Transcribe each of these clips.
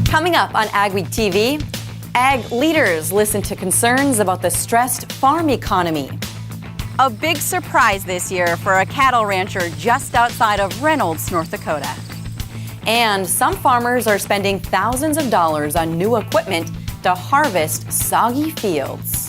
Coming up on AgweekTV, ag leaders listen to concerns about the stressed farm economy. A big surprise this year for a cattle rancher just outside of Reynolds, North Dakota. And some farmers are spending thousands of dollars on new equipment to harvest soggy fields.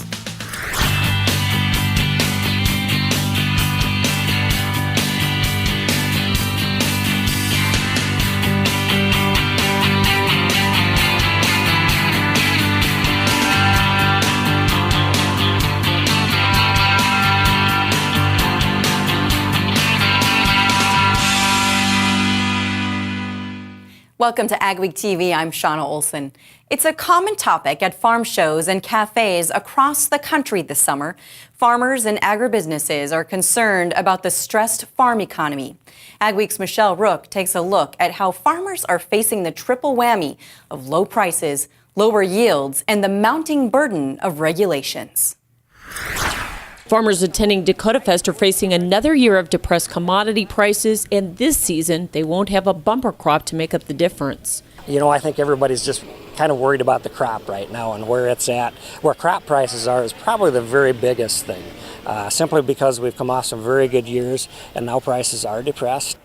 Welcome to AgweekTV. I'm Shauna Olson. It's a common topic at farm shows and cafes across the country this summer. Farmers and agribusinesses are concerned about the stressed farm economy. Agweek's Michelle Rook takes a look at how farmers are facing the triple whammy of low prices, lower yields, and the mounting burden of regulations. Farmers attending Dakota Fest are facing another year of depressed commodity prices, and this season they won't have a bumper crop to make up the difference. You know, I think everybody's just kind of worried about the crop right now and where it's at. Where crop prices are is probably the very biggest thing, simply because we've come off some very good years and now prices are depressed.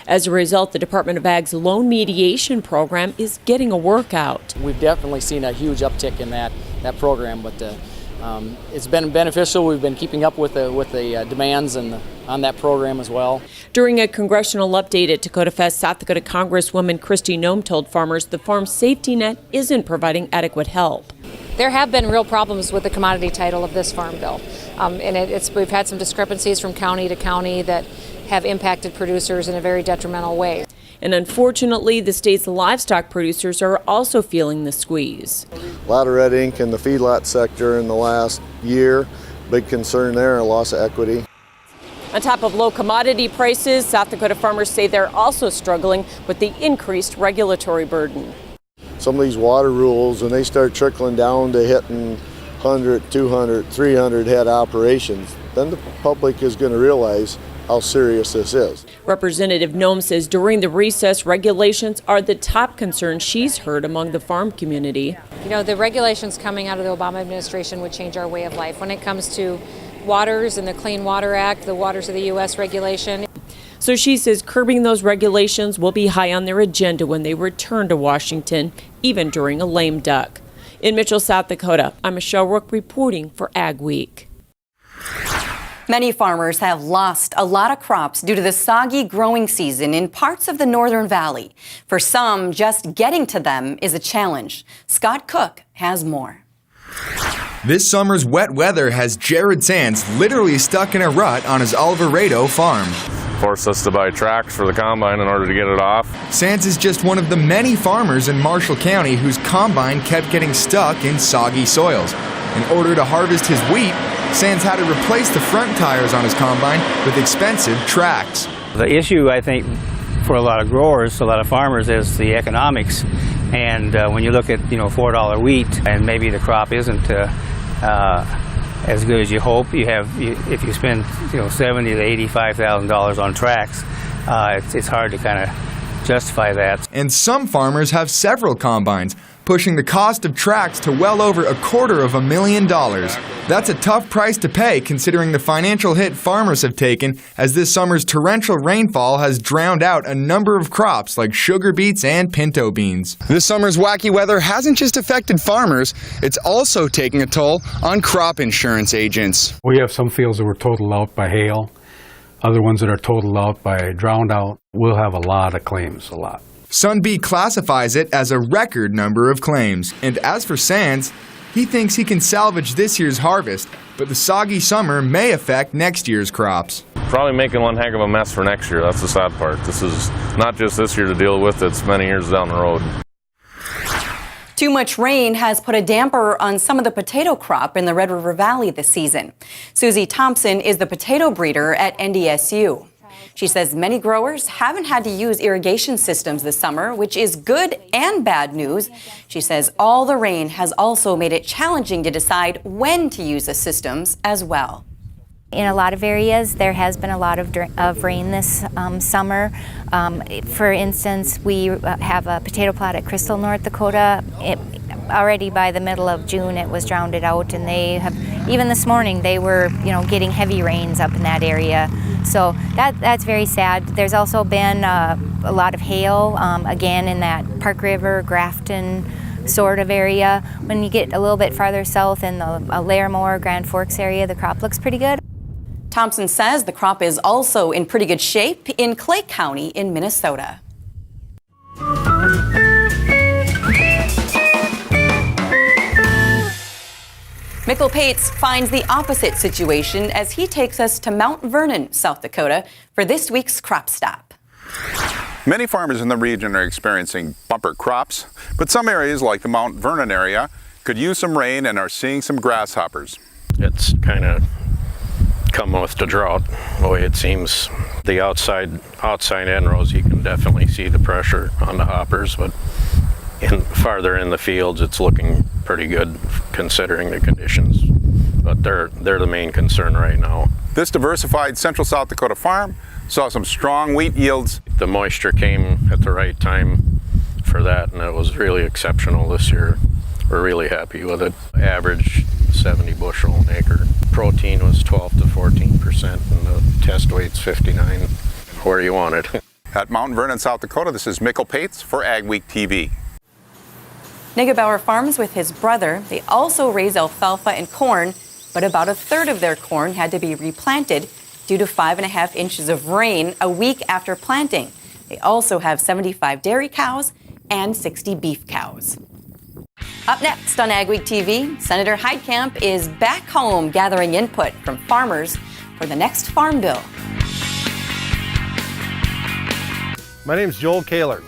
As a result, the Department of Ag's loan mediation program is getting a workout. We've definitely seen a huge uptick in that program, but it's been beneficial. We've been keeping up with the demands on that program as well. During a congressional update at Dakota Fest, South Dakota Congresswoman Kristi Noem told farmers the farm safety net isn't providing adequate help. There have been real problems with the commodity title of this farm bill, and we've had some discrepancies from county to county that have impacted producers in a very detrimental way. And unfortunately, the state's livestock producers are also feeling the squeeze. A lot of red ink in the feedlot sector in the last year. Big concern there, a loss of equity. On top of low commodity prices, South Dakota farmers say they're also struggling with the increased regulatory burden. Some of these water rules, when they start trickling down to hitting 100, 200, 300 head operations, then the public is going to realize how serious this is. Representative Noem says during the recess, regulations are the top concern she's heard among the farm community. You know, the regulations coming out of the Obama administration would change our way of life. When it comes to waters and the Clean Water Act, the Waters of the U.S. regulation. So she says curbing those regulations will be high on their agenda when they return to Washington, even during a lame duck. In Mitchell, South Dakota, I'm Michelle Rook reporting for Ag Week. Many farmers have lost a lot of crops due to the soggy growing season in parts of the Northern Valley. For some, just getting to them is a challenge. Scott Cook has more. This summer's wet weather has Jared Sands literally stuck in a rut on his Alvarado farm. Forced us to buy tracks for the combine in order to get it off. Sands is just one of the many farmers in Marshall County whose combine kept getting stuck in soggy soils. In order to harvest his wheat, Sands had to replace the front tires on his combine with expensive tracks. The issue, I think, for a lot of growers, a lot of farmers, is the economics. And when you look at, $4 wheat, and maybe the crop isn't as good as you hope, if you spend, $70,000 to $85,000 on tracks, it's hard to kind of justify that. And some farmers have several combines, pushing the cost of tracks to well over $250,000. That's a tough price to pay considering the financial hit farmers have taken as this summer's torrential rainfall has drowned out a number of crops like sugar beets and pinto beans. This summer's wacky weather hasn't just affected farmers, it's also taking a toll on crop insurance agents. We have some fields that were totaled out by hail, other ones that are totaled out by drowned out. We'll have a lot of claims, a lot. Sunbee classifies it as a record number of claims. And as for Sands, he thinks he can salvage this year's harvest, but the soggy summer may affect next year's crops. Probably making one heck of a mess for next year. That's the sad part. This is not just this year to deal with, it's many years down the road. Too much rain has put a damper on some of the potato crop in the Red River Valley this season. Susie Thompson is the potato breeder at NDSU. She says many growers haven't had to use irrigation systems this summer, which is good and bad news. She says all the rain has also made it challenging to decide when to use the systems as well. In a lot of areas, there has been a lot of rain this summer. For instance, we have a potato plot at Crystal, North Dakota. Already by the middle of June, it was drowned out, and they have, even this morning, they were, getting heavy rains up in that area. So that's very sad. There's also been a lot of hail, again, in that Park River, Grafton sort of area. When you get a little bit farther south in the Larimore, Grand Forks area, the crop looks pretty good. Thompson says the crop is also in pretty good shape in Clay County in Minnesota. Mikkel Pates finds the opposite situation as he takes us to Mount Vernon, South Dakota, for this week's crop stop. Many farmers in the region are experiencing bumper crops, but some areas like the Mount Vernon area could use some rain and are seeing some grasshoppers. It's kind of come with the drought, the way it seems. The outside end rows, you can definitely see the pressure on the hoppers, but farther in the fields, it's looking pretty good considering the conditions. But they're the main concern right now. This diversified central South Dakota farm saw some strong wheat yields. The moisture came at the right time for that, and it was really exceptional this year. We're really happy with it. Average 70 bushel an acre. Protein was 12 to 14%, and the test weight's 59, where you want it. At Mount Vernon, South Dakota, this is Mikkel Pates for AgweekTV. Nigebauer farms with his brother. They also raise alfalfa and corn, but about a third of their corn had to be replanted due to 5.5 inches of rain a week after planting. They also have 75 dairy cows and 60 beef cows. Up next on AgweekTV, Senator Heitkamp is back home gathering input from farmers for the next farm bill. My name is Joel Kaler,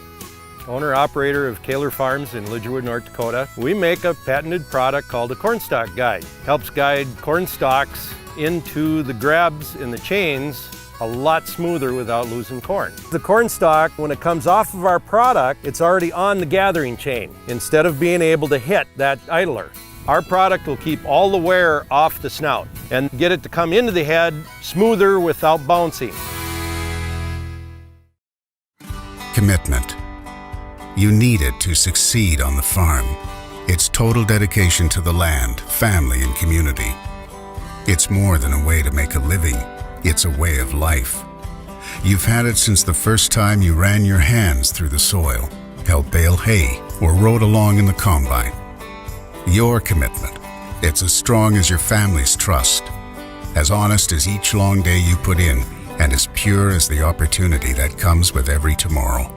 owner-operator of Kaler Farms in Lidgerwood, North Dakota. We make a patented product called a corn stalk guide. Helps guide corn stalks into the grabs in the chains a lot smoother without losing corn. The corn stalk, when it comes off of our product, it's already on the gathering chain instead of being able to hit that idler. Our product will keep all the wear off the snout and get it to come into the head smoother without bouncing. Commitment. You need it to succeed on the farm. It's total dedication to the land, family, and community. It's more than a way to make a living. It's a way of life. You've had it since the first time you ran your hands through the soil, helped bale hay, or rode along in the combine. Your commitment. It's as strong as your family's trust, as honest as each long day you put in, and as pure as the opportunity that comes with every tomorrow.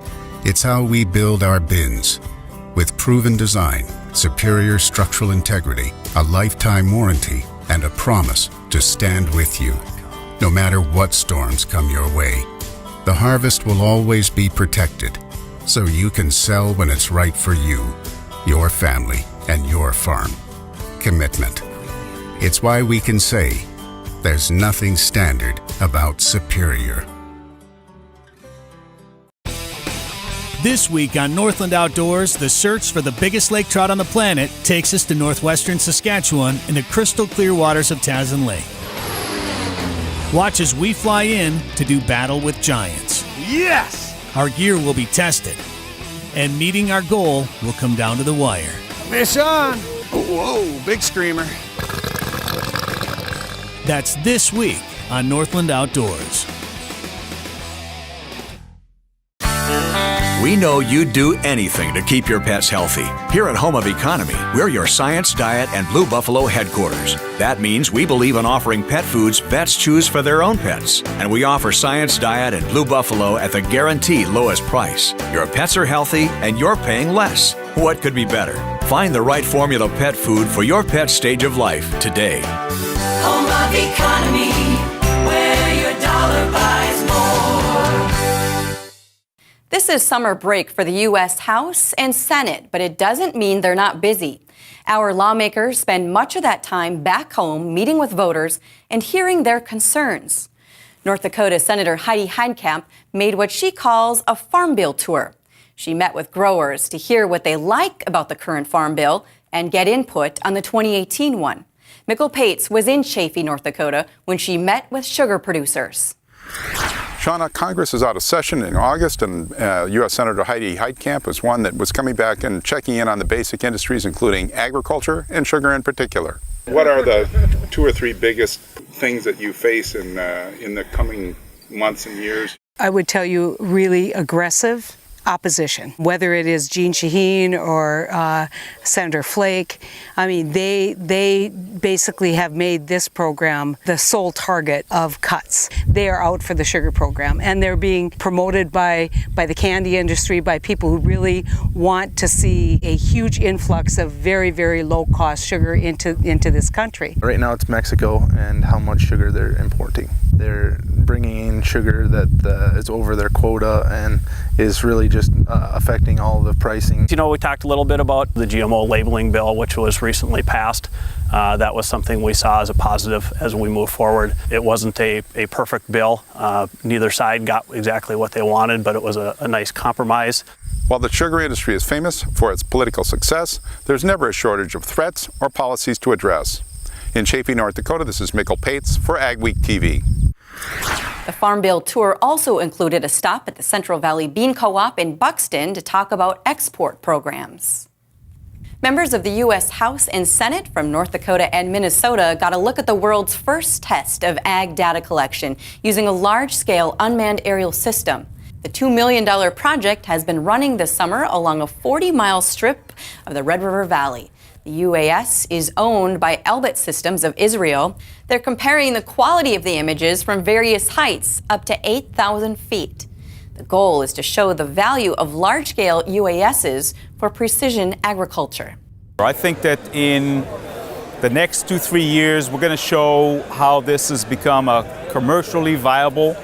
It's how we build our bins. With proven design, superior structural integrity, a lifetime warranty, and a promise to stand with you, no matter what storms come your way. The harvest will always be protected, so you can sell when it's right for you, your family, and your farm. Commitment. It's why we can say, there's nothing standard about superior. This week on Northland Outdoors, the search for the biggest lake trout on the planet takes us to northwestern Saskatchewan in the crystal clear waters of Tasman Lake. Watch as we fly in to do battle with giants. Yes! Our gear will be tested, and meeting our goal will come down to the wire. Fish on! Whoa, big screamer. That's this week on Northland Outdoors. We know you'd do anything to keep your pets healthy. Here at Home of Economy, we're your Science Diet and Blue Buffalo headquarters. That means we believe in offering pet foods vets choose for their own pets. And we offer Science Diet and Blue Buffalo at the guaranteed lowest price. Your pets are healthy and you're paying less. What could be better? Find the right formula pet food for your pet's stage of life today. Home of Economy, where your dollar buys more. This is summer break for the U.S. House and Senate, but it doesn't mean they're not busy. Our lawmakers spend much of that time back home meeting with voters and hearing their concerns. North Dakota Senator Heidi Heitkamp made what she calls a farm bill tour. She met with growers to hear what they like about the current farm bill and get input on the 2018 one. Mikkel Pates was in Chaffee, North Dakota, when she met with sugar producers. Shauna, Congress is out of session in August, and U.S. Senator Heidi Heitkamp was one that was coming back and checking in on the basic industries, including agriculture and sugar in particular. What are the 2 or 3 biggest things that you face in the coming months and years? I would tell you really aggressive opposition, whether it is Jeanne Shaheen or Senator Flake. I mean, they basically have made this program the sole target of cuts. They are out for the sugar program, and they're being promoted by the candy industry, by people who really want to see a huge influx of very, very low-cost sugar into this country. Right now it's Mexico and how much sugar they're importing. They're bringing in sugar that is over their quota and is really just affecting all the pricing. You know, we talked a little bit about the GMO labeling bill, which was recently passed. That was something we saw as a positive as we move forward. It wasn't a perfect bill. Neither side got exactly what they wanted, but it was a nice compromise. While the sugar industry is famous for its political success, there's never a shortage of threats or policies to address. In Chaffee, North Dakota, this is Mikkel Pates for AgweekTV. The Farm Bill tour also included a stop at the Central Valley Bean Co-op in Buxton to talk about export programs. Members of the U.S. House and Senate from North Dakota and Minnesota got a look at the world's first test of ag data collection using a large-scale unmanned aerial system. The $2 million project has been running this summer along a 40-mile strip of the Red River Valley. The UAS is owned by Elbit Systems of Israel. They're comparing the quality of the images from various heights up to 8,000 feet. The goal is to show the value of large-scale UASs for precision agriculture. I think that in the next 2-3 years, we're going to show how this has become a commercially viable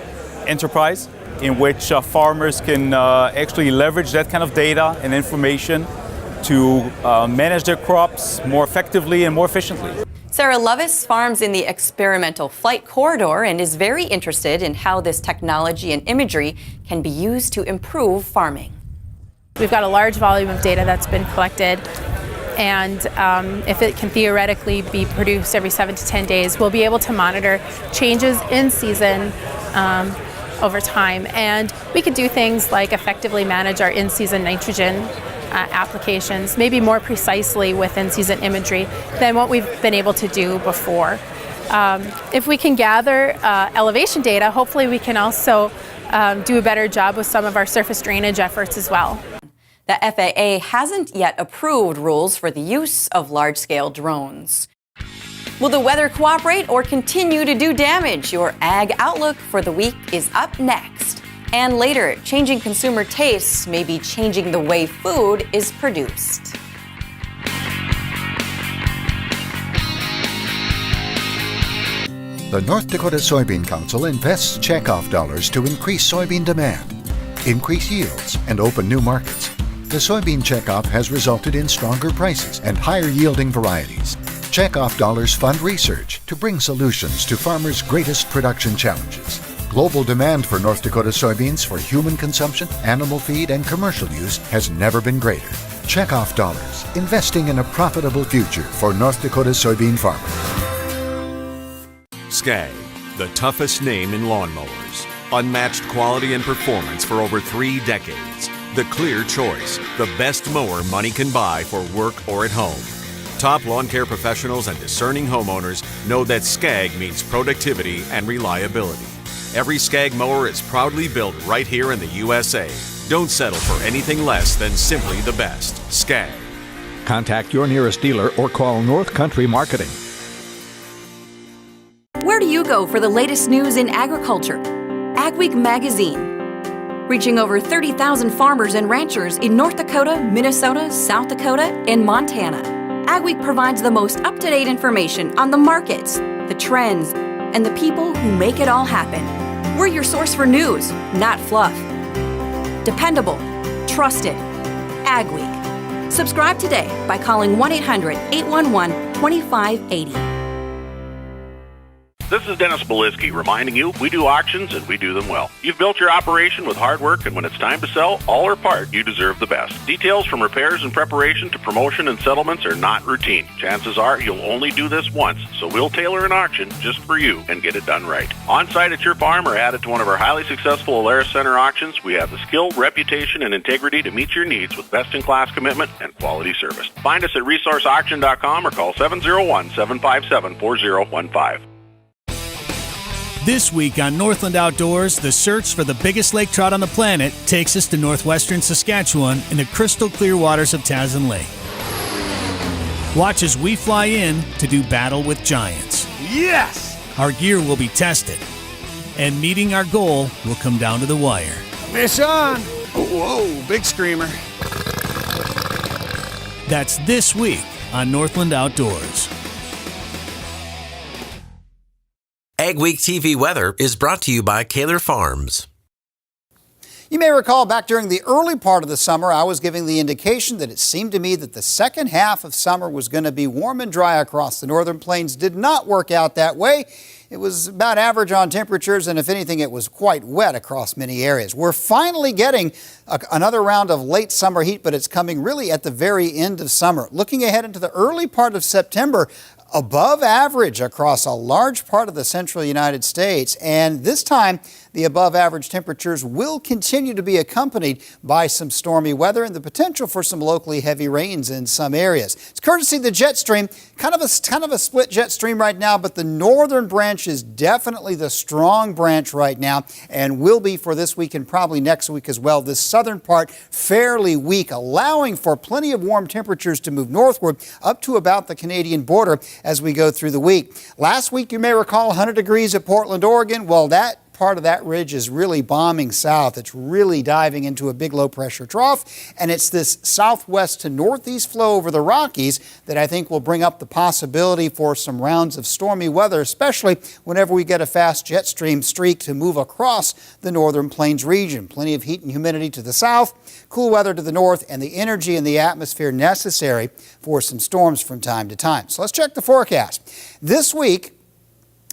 enterprise in which farmers can actually leverage that kind of data and information to manage their crops more effectively and more efficiently. Sarah Lovis farms in the experimental flight corridor and is very interested in how this technology and imagery can be used to improve farming. We've got a large volume of data that's been collected, and if it can theoretically be produced every 7 to 10 days, we'll be able to monitor changes in season over time. And we could do things like effectively manage our in-season nitrogen applications, maybe more precisely with in-season imagery than what we've been able to do before. If we can gather elevation data, hopefully we can also do a better job with some of our surface drainage efforts as well. The FAA hasn't yet approved rules for the use of large-scale drones. Will the weather cooperate or continue to do damage? Your Ag Outlook for the week is up next. And later, changing consumer tastes may be changing the way food is produced. The North Dakota Soybean Council invests checkoff dollars to increase soybean demand, increase yields, and open new markets. The soybean checkoff has resulted in stronger prices and higher yielding varieties. Checkoff dollars fund research to bring solutions to farmers' greatest production challenges. Global demand for North Dakota soybeans for human consumption, animal feed, and commercial use has never been greater. Checkoff dollars, investing in a profitable future for North Dakota soybean farmers. Skag, the toughest name in lawnmowers. Unmatched quality and performance for over 3 decades. The clear choice, the best mower money can buy for work or at home. Top lawn care professionals and discerning homeowners know that Skag means productivity and reliability. Every Skag mower is proudly built right here in the USA. Don't settle for anything less than simply the best. Skag. Contact your nearest dealer or call North Country Marketing. Where do you go for the latest news in agriculture? Agweek Magazine. Reaching over 30,000 farmers and ranchers in North Dakota, Minnesota, South Dakota, and Montana. Agweek provides the most up-to-date information on the markets, the trends, and the people who make it all happen. We're your source for news, not fluff. Dependable, trusted, Agweek. Subscribe today by calling 1-800-811-2580. This is Dennis Beliski reminding you we do auctions and we do them well. You've built your operation with hard work, and when it's time to sell, all or part, you deserve the best. Details from repairs and preparation to promotion and settlements are not routine. Chances are you'll only do this once, so we'll tailor an auction just for you and get it done right. On-site at your farm or added to one of our highly successful Alaris Center auctions, we have the skill, reputation, and integrity to meet your needs with best-in-class commitment and quality service. Find us at resourceauction.com or call 701-757-4015. This week on Northland Outdoors, the search for the biggest lake trout on the planet takes us to northwestern Saskatchewan in the crystal clear waters of Tasman Lake. Watch as we fly in to do battle with giants. Yes! Our gear will be tested, and meeting our goal will come down to the wire. Fish on! Whoa, big screamer. That's this week on Northland Outdoors. AgweekTV weather is brought to you by Kaler Farms. You may recall back during the early part of the summer, I was giving the indication that it seemed to me that the second half of summer was going to be warm and dry across the northern plains. Did not work out that way. It was about average on temperatures, and if anything, it was quite wet across many areas. We're finally getting another round of late summer heat, but it's coming really at the very end of summer. Looking ahead into the early part of September, above average across a large part of the central United States, and this time the above average temperatures will continue to be accompanied by some stormy weather and the potential for some locally heavy rains in some areas. It's courtesy of the jet stream, kind of a split jet stream right now, but the northern branch is definitely the strong branch right now and will be for this week and probably next week as well. This southern part fairly weak, allowing for plenty of warm temperatures to move northward up to about the Canadian border as we go through the week. Last week, you may recall 100 degrees at Portland, Oregon. Well, that part of that ridge is really bombing south. It's really diving into a big low pressure trough, and it's this southwest to northeast flow over the Rockies that I think will bring up the possibility for some rounds of stormy weather, especially whenever we get a fast jet stream streak to move across the northern plains region. Plenty of heat and humidity to the south, cool weather to the north, and the energy in the atmosphere necessary for some storms from time to time. So let's check the forecast. This week,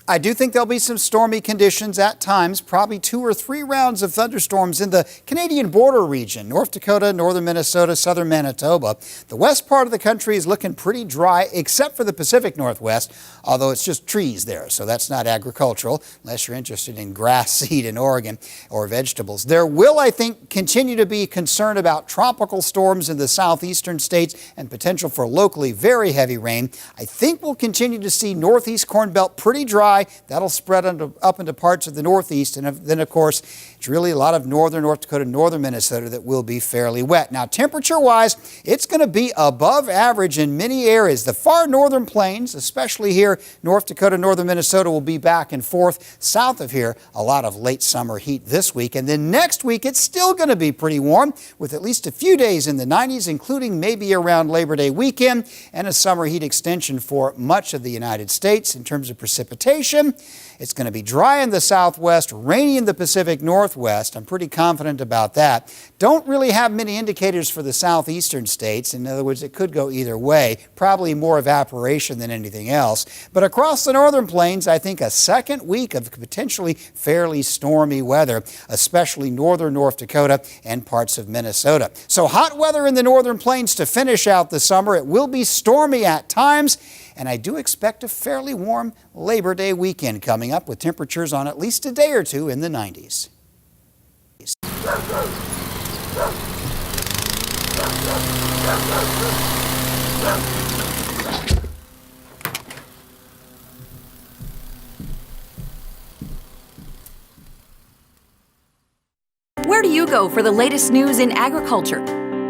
I do think there'll be some stormy conditions at times, probably 2 or 3 rounds of thunderstorms in the Canadian border region, North Dakota, northern Minnesota, southern Manitoba. The west part of the country is looking pretty dry, except for the Pacific Northwest, although it's just trees there, so that's not agricultural, unless you're interested in grass seed in Oregon or vegetables. There will, I think, continue to be concern about tropical storms in the southeastern states and potential for locally very heavy rain. I think we'll continue to see northeast Corn Belt pretty dry. That'll spread up into parts of the northeast, and then, of course, it's really a lot of northern North Dakota, northern Minnesota that will be fairly wet. Now, temperature-wise, it's going to be above average in many areas. The far northern plains, especially here, North Dakota, northern Minnesota, will be back and forth. South of here, a lot of late summer heat this week. And then next week, it's still going to be pretty warm, with at least a few days in the 90s, including maybe around Labor Day weekend, and a summer heat extension for much of the United States. In terms of precipitation, it's going to be dry in the southwest, rainy in the Pacific Northwest. I'm pretty confident about that. Don't really have many indicators for the southeastern states. In other words, it could go either way. Probably more evaporation than anything else. But across the northern plains, I think a second week of potentially fairly stormy weather, especially northern North Dakota and parts of Minnesota. So hot weather in the northern plains to finish out the summer. It will be stormy at times, and I do expect a fairly warm Labor Day weekend coming up with temperatures on at least a day or two in the 90s. Where do you go for the latest news in agriculture?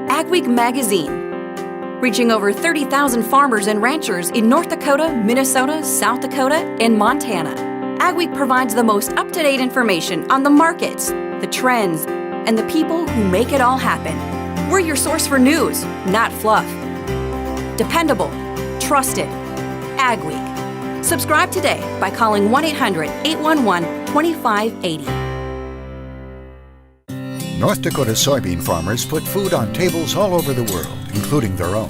Agweek Magazine. Reaching over 30,000 farmers and ranchers in North Dakota, Minnesota, South Dakota, and Montana. Agweek provides the most up-to-date information on the markets, the trends, and the people who make it all happen. We're your source for news, not fluff. Dependable, trusted, Agweek. Subscribe today by calling 1-800-811-2580. North Dakota soybean farmers put food on tables all over the world, including their own.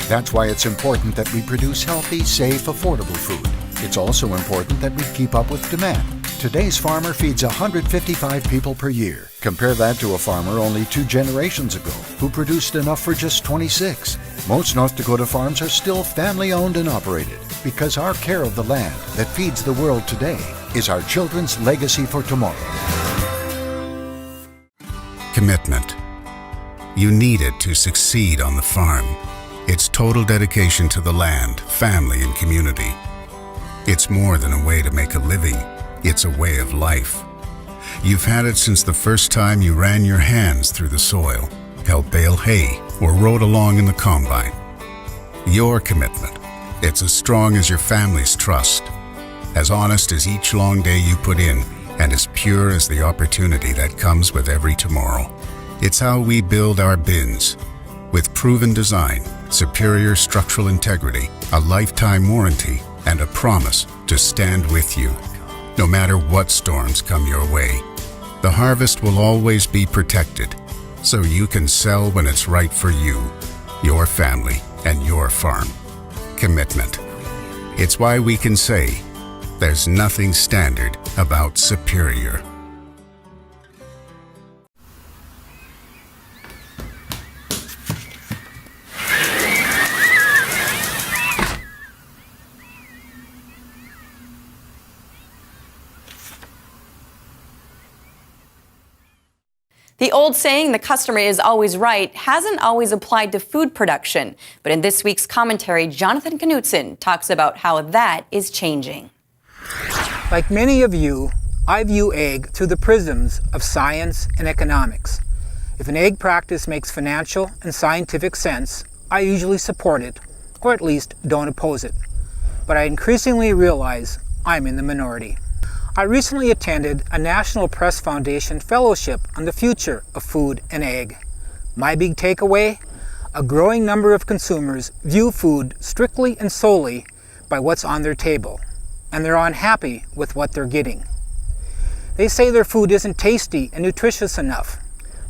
That's why it's important that we produce healthy, safe, affordable food. It's also important that we keep up with demand. Today's farmer feeds 155 people per year. Compare that to a farmer only 2 generations ago who produced enough for just 26. Most North Dakota farms are still family-owned and operated because our care of the land that feeds the world today is our children's legacy for tomorrow. Commitment. You need it to succeed on the farm. It's total dedication to the land, family, and community. It's more than a way to make a living. It's a way of life. You've had it since the first time you ran your hands through the soil, helped bale hay, or rode along in the combine. Your commitment. It's as strong as your family's trust, as honest as each long day you put in, and as pure as the opportunity that comes with every tomorrow. It's how we build our bins, with proven design, superior structural integrity, a lifetime warranty, and a promise to stand with you, no matter what storms come your way. The harvest will always be protected, so you can sell when it's right for you, your family, and your farm. Commitment. It's why we can say, there's nothing standard about superior. The old saying, the customer is always right, hasn't always applied to food production. But in this week's commentary, Jonathan Knutson talks about how that is changing. Like many of you, I view egg through the prisms of science and economics. If an egg practice makes financial and scientific sense, I usually support it, or at least don't oppose it. But I increasingly realize I'm in the minority. I recently attended a National Press Foundation fellowship on the future of food and egg. My big takeaway? A growing number of consumers view food strictly and solely by what's on their table, and they're unhappy with what they're getting. They say their food isn't tasty and nutritious enough.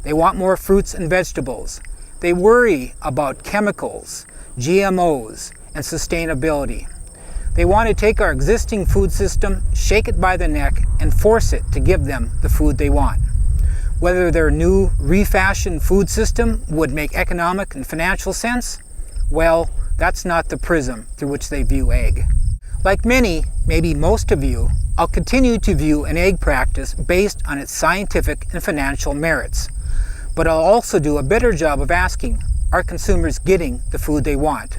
They want more fruits and vegetables. They worry about chemicals, GMOs, and sustainability. They want to take our existing food system, shake it by the neck, and force it to give them the food they want. Whether their new, refashioned food system would make economic and financial sense? Well, that's not the prism through which they view egg. Like many, maybe most of you, I'll continue to view an egg practice based on its scientific and financial merits. But I'll also do a better job of asking, are consumers getting the food they want?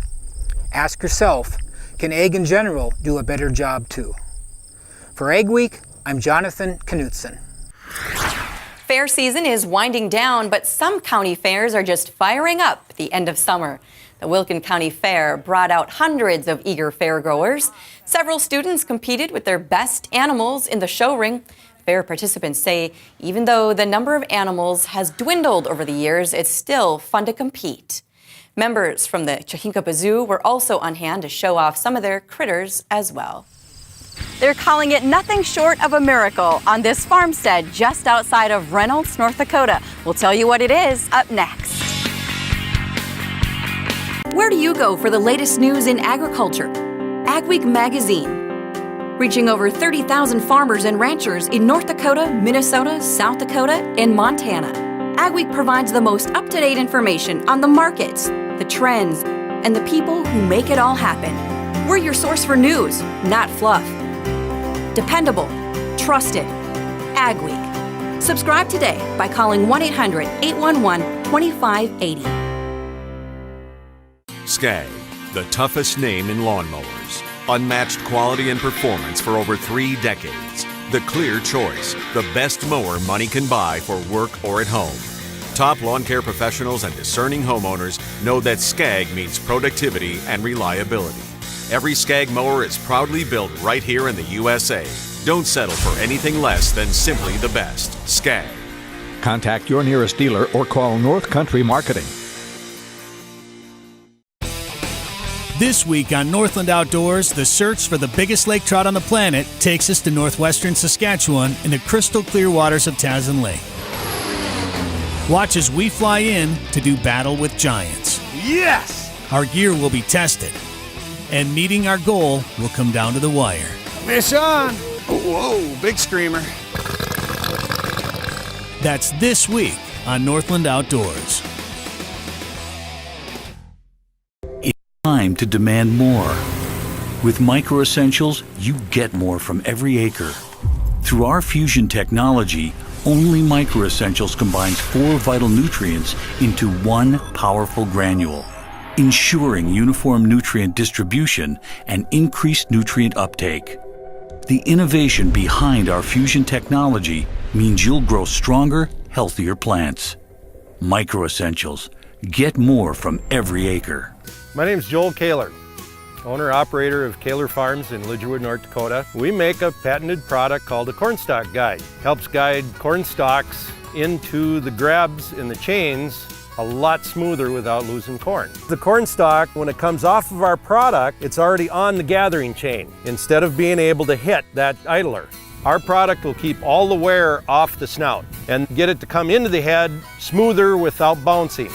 Ask yourself, can egg in general do a better job too? For Egg Week, I'm Jonathan Knutson. Fair season is winding down, but some county fairs are just firing up at the end of summer. The Wilkin County Fair brought out hundreds of eager fairgoers. Several students competed with their best animals in the show ring. Fair participants say even though the number of animals has dwindled over the years, it's still fun to compete. Members from the Chihinkapa Zoo were also on hand to show off some of their critters as well. They're calling it nothing short of a miracle on this farmstead just outside of Reynolds, North Dakota. We'll tell you what it is up next. Where do you go for the latest news in agriculture? AgWeek magazine. Reaching over 30,000 farmers and ranchers in North Dakota, Minnesota, South Dakota, and Montana. AgWeek provides the most up-to-date information on the markets, the trends, and the people who make it all happen. We're your source for news, not fluff. Dependable, trusted. AgWeek. Subscribe today by calling 1-800-811-2580. Skag, the toughest name in lawnmowers. Unmatched quality and performance for over 3 decades. The clear choice, the best mower money can buy for work or at home. Top lawn care professionals and discerning homeowners know that Skag means productivity and reliability. Every Skag mower is proudly built right here in the USA. Don't settle for anything less than simply the best. Skag. Contact your nearest dealer or call North Country Marketing. This week on Northland Outdoors, the search for the biggest lake trout on the planet takes us to northwestern Saskatchewan in the crystal clear waters of Tasman Lake. Watch as we fly in to do battle with giants. Yes! Our gear will be tested. and meeting our goal will come down to the wire. Fish on! Whoa, big screamer. That's this week on Northland Outdoors. It's time to demand more. With Micro Essentials, you get more from every acre. Through our fusion technology, only Micro Essentials combines 4 vital nutrients into one powerful granule, ensuring uniform nutrient distribution and increased nutrient uptake. The innovation behind our fusion technology means you'll grow stronger, healthier plants. Micro Essentials. Get more from every acre. My name is Joel Kaler, owner-operator of Kaler Farms in Lidgerwood, North Dakota. We make a patented product called a cornstalk guide. Helps guide corn stalks into the grabs in the chains a lot smoother without losing corn. The corn stalk, when it comes off of our product, it's already on the gathering chain instead of being able to hit that idler. Our product will keep all the wear off the snout and get it to come into the head smoother without bouncing.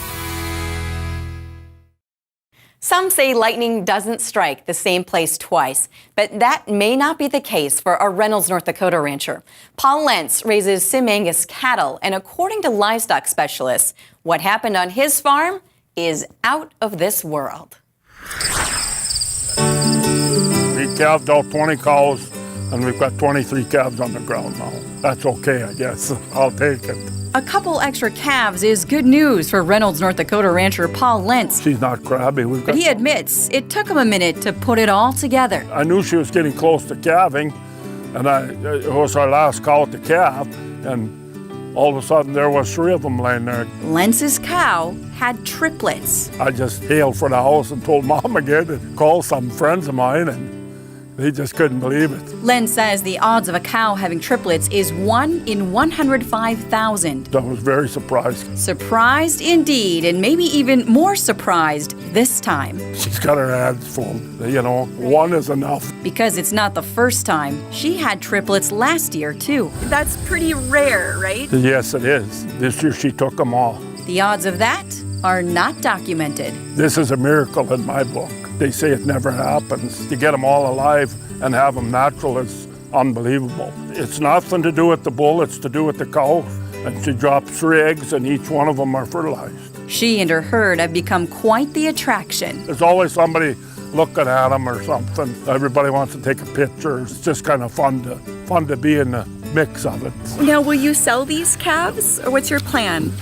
Some say lightning doesn't strike the same place twice, but that may not be the case for a Reynolds, North Dakota rancher. Paul Lenz raises SimAngus cattle, and according to livestock specialists, what happened on his farm is out of this world. We calved out 20 cows, and we've got 23 calves on the ground now. That's okay, I guess. I'll take it. A couple extra calves is good news for Reynolds, North Dakota rancher Paul Lenz. She's not crabby. But he admits it took him a minute to put it all together. I knew she was getting close to calving, and it was our last cow to calve, and all of a sudden there was 3 of them laying there. Lenz's cow had triplets. I just hailed for the house and told Mom again to call some friends of mine, and they just couldn't believe it. Lenz says the odds of a cow having triplets is 1 in 105,000. I was very surprised. Surprised indeed, and maybe even more surprised this time. She's got her hands full. You know, 1 is enough. Because it's not the first time. She had triplets last year, too. That's pretty rare, right? Yes, it is. This year she took them all. The odds of that are not documented. This is a miracle in my book. They say it never happens. To get them all alive and have them natural is unbelievable. It's nothing to do with the bull, it's to do with the cow. And she dropped 3 eggs and each one of them are fertilized. She and her herd have become quite the attraction. There's always somebody looking at them or something. Everybody wants to take a picture. It's just kind of fun to be in the mix of it. Now, will you sell these calves, or what's your plan?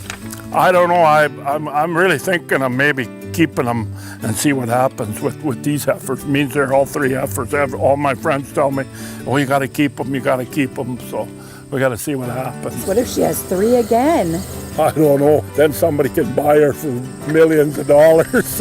I don't know. I'm really thinking of maybe keeping them and see what happens with these heifers. It means they're all 3 heifers. All my friends tell me, oh, you got to keep them, you got to keep them. So we got to see what happens. What if she has 3 again? I don't know. Then somebody can buy her for millions of dollars.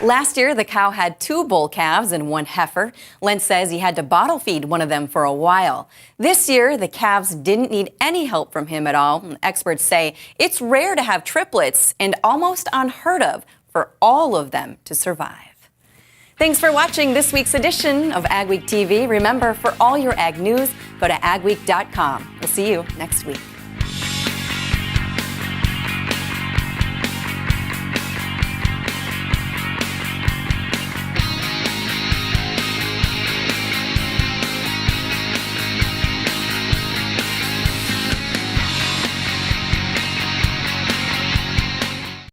Last year, the cow had 2 bull calves and 1 heifer. Lenz says he had to bottle feed one of them for a while. This year, the calves didn't need any help from him at all. Experts say it's rare to have triplets and almost unheard of for all of them to survive. Thanks for watching this week's edition of AgweekTV. Remember, for all your ag news, go to agweek.com. We'll see you next week.